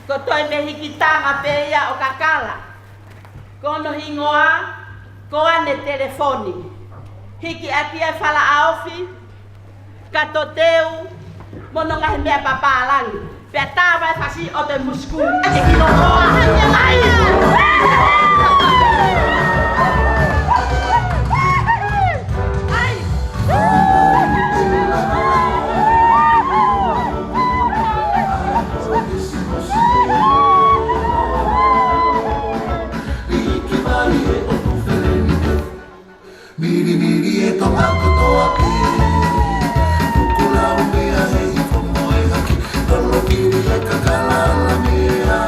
Kotoi me hiki tanga peia o kakala. Kono hingoa, koa ne telefoni. Hiki atia fala aofi, katoteu, mono ngahi mea papalangi. Pea tawa fasi o te musku. Ate kino koa. Miri miri e to mako to ake Kukula umea hei fomo e haki Tolo kiri e kakala la mea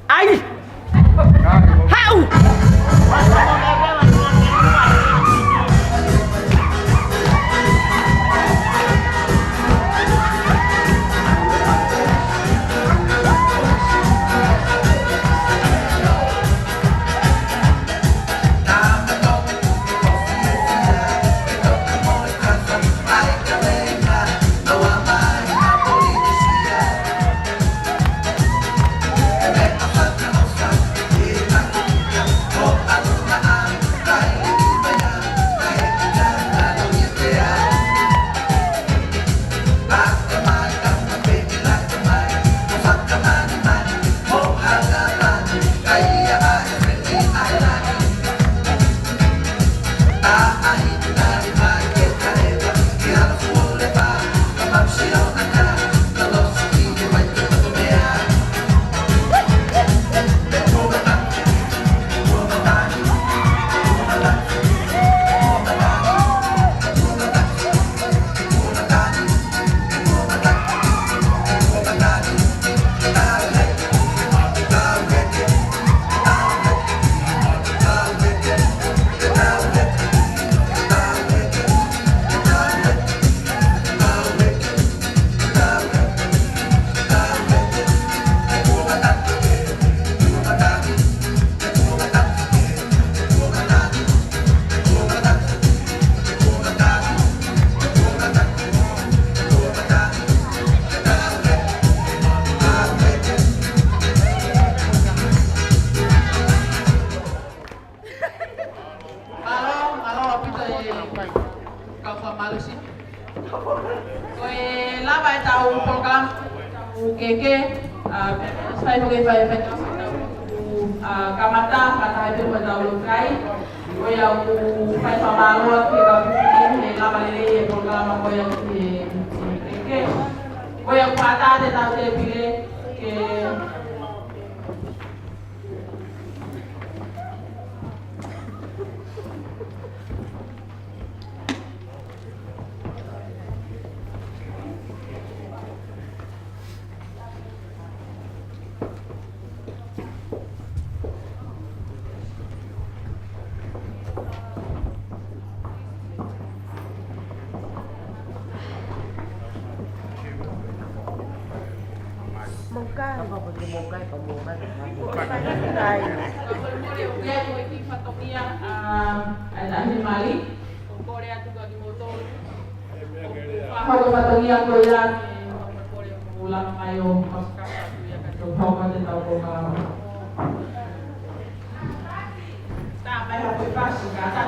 Ai! Hau! Kamata, kata itu pada ulukai, o ia o fai whamaloa ki ka puhi he lava lele e programa ko ya ke ko ya pata de ta te pile ke Mongkai. Apa pergi mongkai? Mongkai. dia ko iki fatokia ada animali Korea juga di motor kalau fatokia ko ya ulang ayo pasca ya kan coba mate tahu ko malam tak mai happy pass kata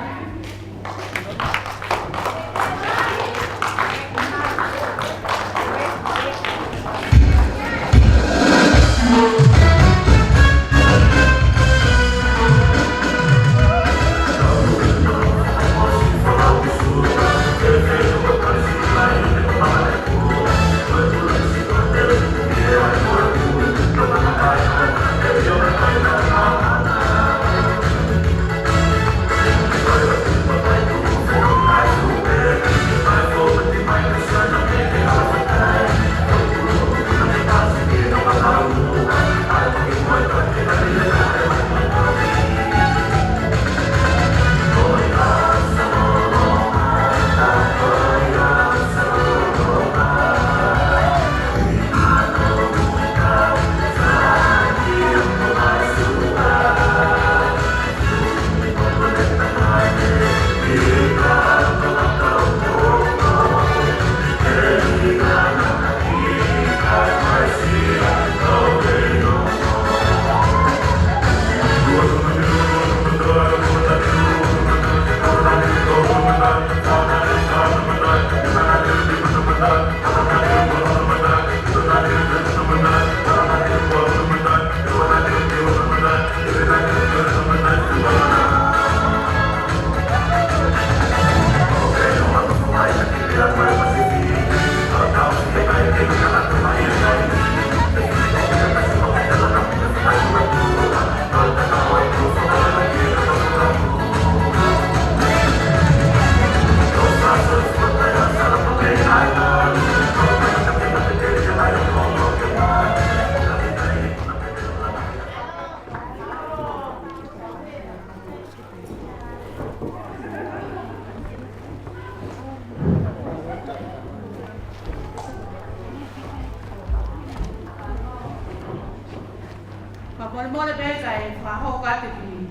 Mole beka e whaho kate ki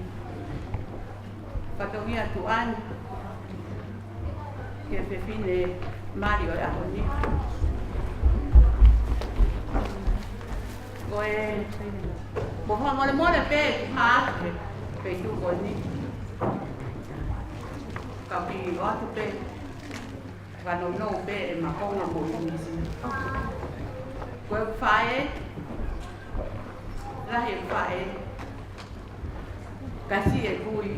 katogia tuan ke fefine Mario e ahoni koe boha mole pe haake pe tu koni kapi watu pe kano no pe e makonga mo nisi koe whae rahi whae kasi e kui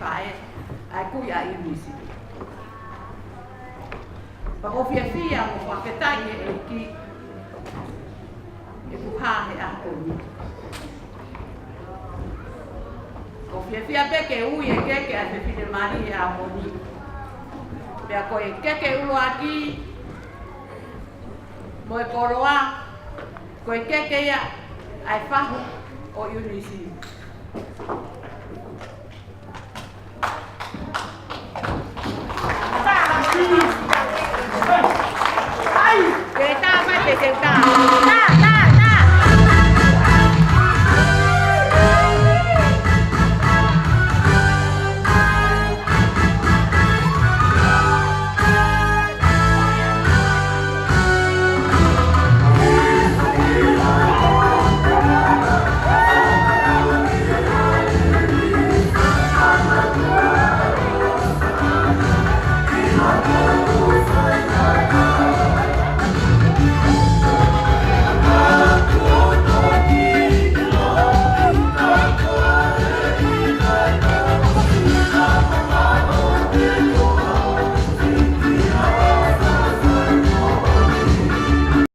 whae ai kui a inisi pako fia mo whaketai e ki e puhahe a koni ko fia peke ui e keke a te fide mari e a koni pea koe keke ulo aki mo e koroa koe keke ia ai whahu o Unisi.